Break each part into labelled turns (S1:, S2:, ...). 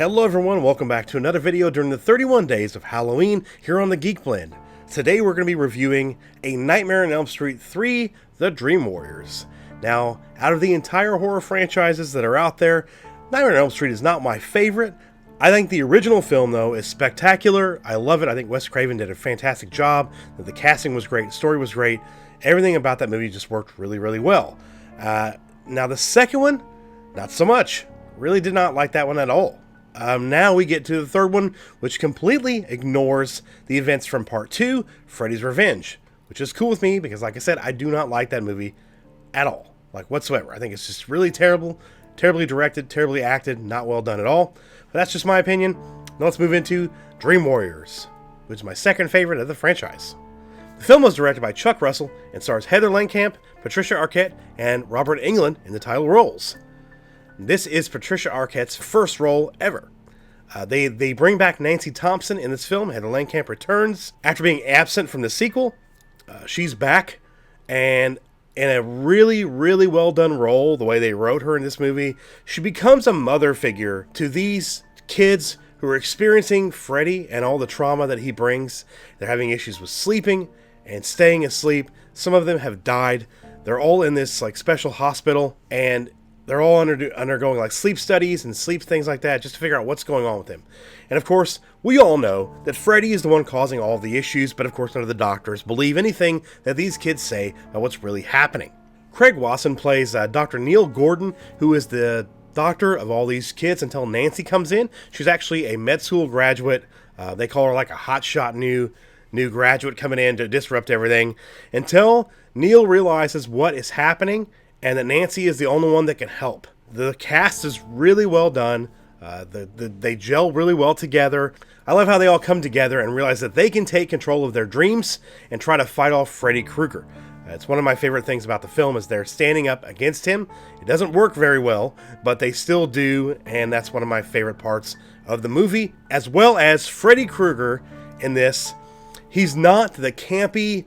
S1: Hello everyone, welcome back to another video during the 31 days of Halloween here on the Geek Blend. Today we're going to be reviewing A Nightmare on Elm Street 3, The Dream Warriors. Now, out of the entire horror franchises that are out there, Nightmare on Elm Street is not my favorite. I think the original film, though, is spectacular. I love it. I think Wes Craven did a fantastic job. The casting was great, the story was great. Everything about that movie just worked really, really well. Now the second one, not so much. Really did not like that one at all. Now we get to the third one, which completely ignores the events from part 2, Freddy's Revenge, which is cool with me because, like I said, I do not like that movie at all, like whatsoever. I think it's just really terrible, terribly directed, terribly acted, not well done at all. But that's just my opinion. Now let's move into Dream Warriors, which is my second favorite of the franchise. The film was directed by Chuck Russell and stars Heather Langenkamp, Patricia Arquette, and Robert Englund in the title roles. This is Patricia Arquette's first role ever. They bring back Nancy Thompson in this film. Heather Langenkamp returns after being absent from the sequel. She's back, and in a really, really well done role, the way they wrote her in this movie, she becomes a mother figure to these kids who are experiencing Freddy and all the trauma that he brings. They're having issues with sleeping and staying asleep. Some of them have died. They're all in this special hospital, and they're all undergoing sleep studies and sleep things like that just to figure out what's going on with him. And of course, we all know that Freddy is the one causing all of the issues, but of course none of the doctors believe anything that these kids say about what's really happening. Craig Wasson plays Dr. Neil Gordon, who is the doctor of all these kids until Nancy comes in. She's actually a med school graduate. They call her like a hotshot new graduate coming in to disrupt everything, until Neil realizes what is happening and that Nancy is the only one that can help. The cast is really well done. They gel really well together. I love how they all come together and realize that they can take control of their dreams and try to fight off Freddy Krueger. It's one of my favorite things about the film is they're standing up against him. It doesn't work very well, but they still do, and that's one of my favorite parts of the movie, as well as Freddy Krueger in this. He's not the campy,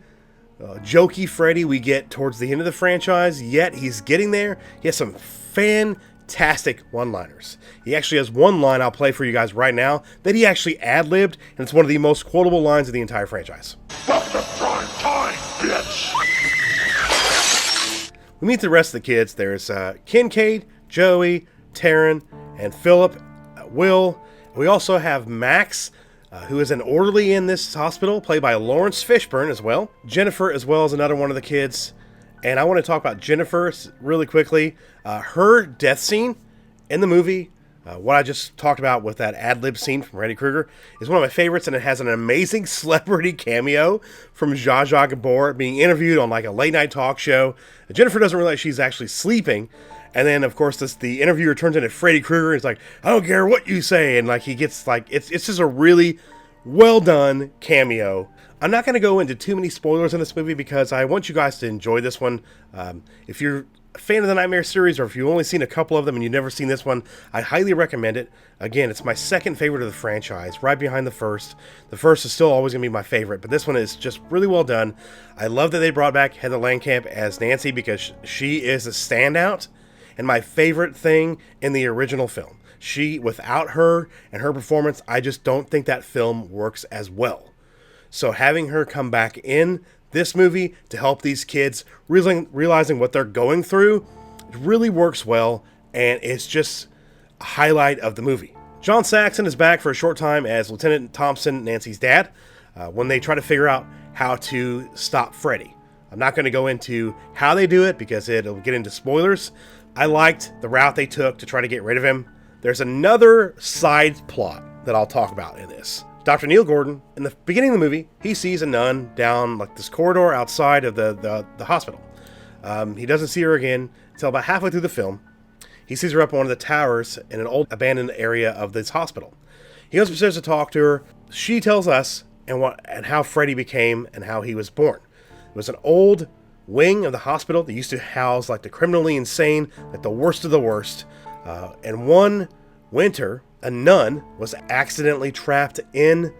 S1: jokey Freddy we get towards the end of the franchise, yet he's getting there. He has some fantastic one-liners. He actually has one line I'll play for you guys right now that he actually ad-libbed, and it's one of the most quotable lines of the entire franchise.
S2: Fuck the prime time, bitch!
S1: We meet the rest of the kids. There's Kincaid, Joey, Taryn, and Philip, Will. We also have Max, who is an orderly in this hospital, played by Lawrence Fishburne as well. Jennifer as well as another one of the kids. And I want to talk about Jennifer really quickly. Her death scene in the movie, what I just talked about with that ad-lib scene from Freddy Krueger, is one of my favorites, and it has an amazing celebrity cameo from Zsa Zsa Gabor being interviewed on a late-night talk show. Jennifer doesn't realize she's actually sleeping. And then, of course, the interviewer turns into Freddy Krueger. He's like, I don't care what you say. And he gets it's just a really well done cameo. I'm not going to go into too many spoilers in this movie because I want you guys to enjoy this one. If you're a fan of the Nightmare series, or if you've only seen a couple of them and you've never seen this one, I highly recommend it. Again, it's my second favorite of the franchise, right behind the first. The first is still always going to be my favorite, but this one is just really well done. I love that they brought back Heather Langenkamp as Nancy because she is a standout. And my favorite thing in the original film. Without her and her performance, I just don't think that film works as well. So having her come back in this movie to help these kids, realizing what they're going through, it really works well, and it's just a highlight of the movie. John Saxon is back for a short time as Lieutenant Thompson, Nancy's dad, when they try to figure out how to stop Freddy. I'm not going to go into how they do it because it'll get into spoilers. I liked the route they took to try to get rid of him. There's another side plot that I'll talk about in this. Dr. Neil Gordon, in the beginning of the movie, he sees a nun down this corridor outside of the hospital. He doesn't see her again until about halfway through the film. He sees her up on one of the towers in an old abandoned area of this hospital. He goes upstairs to talk to her. She tells us and how Freddy became and how he was born. It was an old wing of the hospital that used to house the criminally insane, the worst of the worst. And one winter, a nun was accidentally trapped in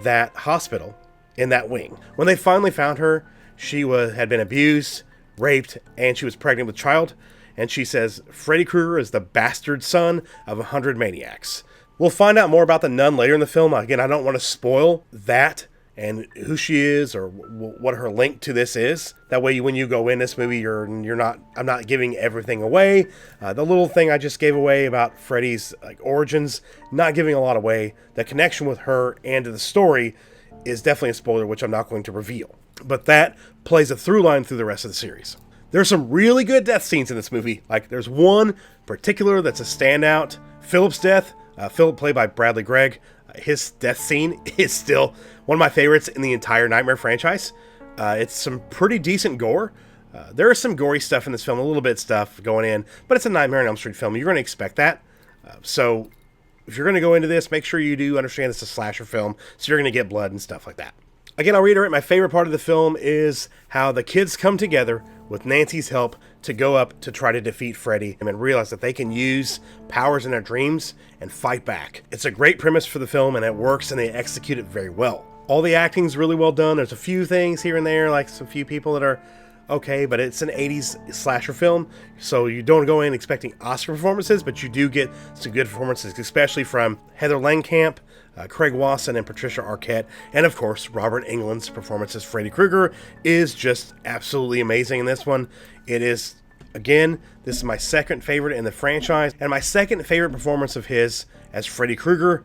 S1: that hospital, in that wing. When they finally found her, she had been abused, raped, and she was pregnant with child. And she says Freddy Krueger is the bastard son of 100 maniacs. We'll find out more about the nun later in the film. Again, I don't want to spoil that and who she is or what her link to this is. That way, when you go in this movie, I'm not giving everything away. The little thing I just gave away about Freddy's origins, not giving a lot away. The connection with her and to the story is definitely a spoiler, which I'm not going to reveal. But that plays a through line through the rest of the series. There's some really good death scenes in this movie. Like, there's one particular that's a standout. Philip's death. Philip, played by Bradley Gregg. His death scene is still one of my favorites in the entire Nightmare franchise. It's some pretty decent gore. There is some gory stuff in this film, a little bit of stuff going in, but it's a Nightmare on Elm Street film. You're going to expect that. So if you're going to go into this, make sure you do understand it's a slasher film, so you're going to get blood and stuff like that. Again, I'll reiterate, my favorite part of the film is how the kids come together with Nancy's help to go up to try to defeat Freddy and realize that they can use powers in their dreams and fight back. It's a great premise for the film, and it works, and they execute it very well. All the acting's really well done. There's a few things here and there, like some few people that are okay, but it's an 80s slasher film, so you don't go in expecting Oscar performances, but you do get some good performances, especially from Heather Langenkamp, Craig Wasson, and Patricia Arquette, and of course, Robert Englund's performance as Freddy Krueger is just absolutely amazing in this one. It is, again, this is my second favorite in the franchise, and my second favorite performance of his as Freddy Krueger,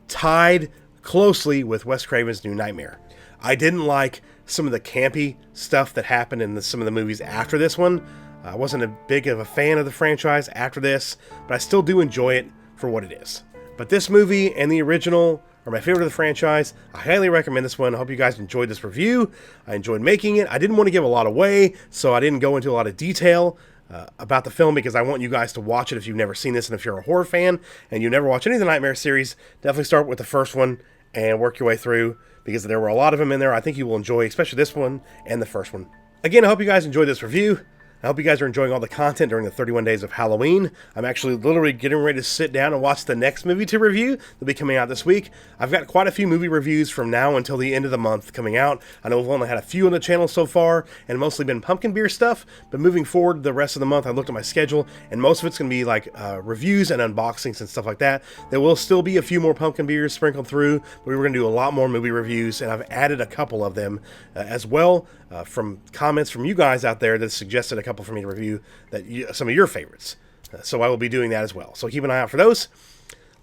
S1: tied closely with Wes Craven's New Nightmare. I didn't like some of the campy stuff that happened in some of the movies after this one. I wasn't a big of a fan of the franchise after this, but I still do enjoy it for what it is. But this movie and the original are my favorite of the franchise. I highly recommend this one. I hope you guys enjoyed this review. I enjoyed making it. I didn't want to give a lot away, so I didn't go into a lot of detail about the film because I want you guys to watch it if you've never seen this, and if you're a horror fan and you never watch any of the Nightmare series, definitely start with the first one and work your way through, because there were a lot of them in there I think you will enjoy, especially this one and the first one. Again, I hope you guys enjoyed this review. I hope you guys are enjoying all the content during the 31 days of Halloween. I'm actually literally getting ready to sit down and watch the next movie to review. They'll be coming out this week. I've got quite a few movie reviews from now until the end of the month coming out. I know we've only had a few on the channel so far, and mostly been pumpkin beer stuff, but moving forward the rest of the month, I looked at my schedule, and most of it's going to be like reviews and unboxings and stuff like that. There will still be a few more pumpkin beers sprinkled through, but we're going to do a lot more movie reviews, and I've added a couple of them as well from comments from you guys out there that suggested a couple for me to review, some of your favorites. So I will be doing that as well. So keep an eye out for those.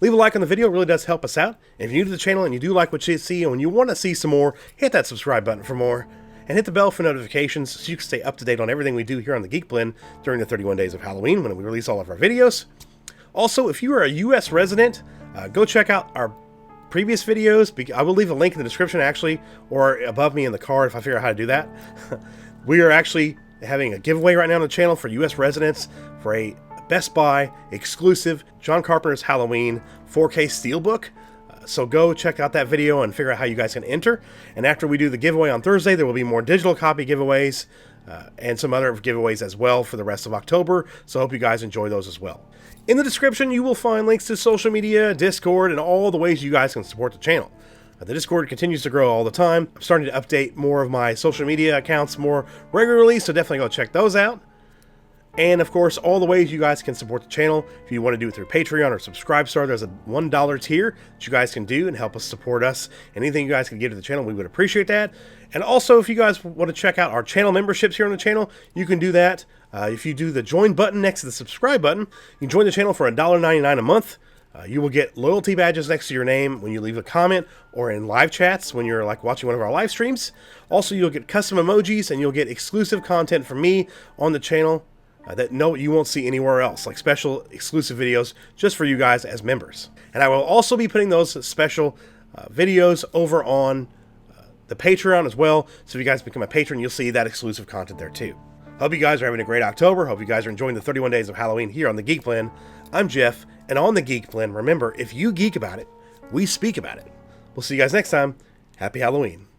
S1: Leave a like on the video. It really does help us out. And if you're new to the channel and you do like what you see and you want to see some more, hit that subscribe button for more. And hit the bell for notifications so you can stay up to date on everything we do here on the Geek Blend during the 31 days of Halloween when we release all of our videos. Also, if you are a U.S. resident, go check out our previous videos. I will leave a link in the description, actually, or above me in the card if I figure out how to do that. We are actually having a giveaway right now on the channel for U.S. residents for a Best Buy exclusive John Carpenter's Halloween 4K Steelbook. So go check out that video and figure out how you guys can enter. And after we do the giveaway on Thursday, there will be more digital copy giveaways and some other giveaways as well for the rest of October. So I hope you guys enjoy those as well. In the description, you will find links to social media, Discord, and all the ways you guys can support the channel. The Discord continues to grow all the time. I'm starting to update more of my social media accounts more regularly, so definitely go check those out. And of course, all the ways you guys can support the channel. If you want to do it through Patreon or Subscribestar, there's a $1 tier that you guys can do and help us support us. Anything you guys can give to the channel, we would appreciate that. And also, if you guys want to check out our channel memberships here on the channel, you can do that. If you do the join button next to the subscribe button, you can join the channel for $1.99 a month. You will get loyalty badges next to your name when you leave a comment or in live chats when you're like watching one of our live streams. Also, you'll get custom emojis and you'll get exclusive content from me on the channel that you won't see anywhere else, like special exclusive videos just for you guys as members. And I will also be putting those special videos over on the Patreon as well. So if you guys become a patron, you'll see that exclusive content there too. Hope you guys are having a great October. Hope you guys are enjoying the 31 days of Halloween here on the Geek Blend. I'm Jeff, and on the Geek Blend, remember, if you geek about it, we speak about it. We'll see you guys next time. Happy Halloween.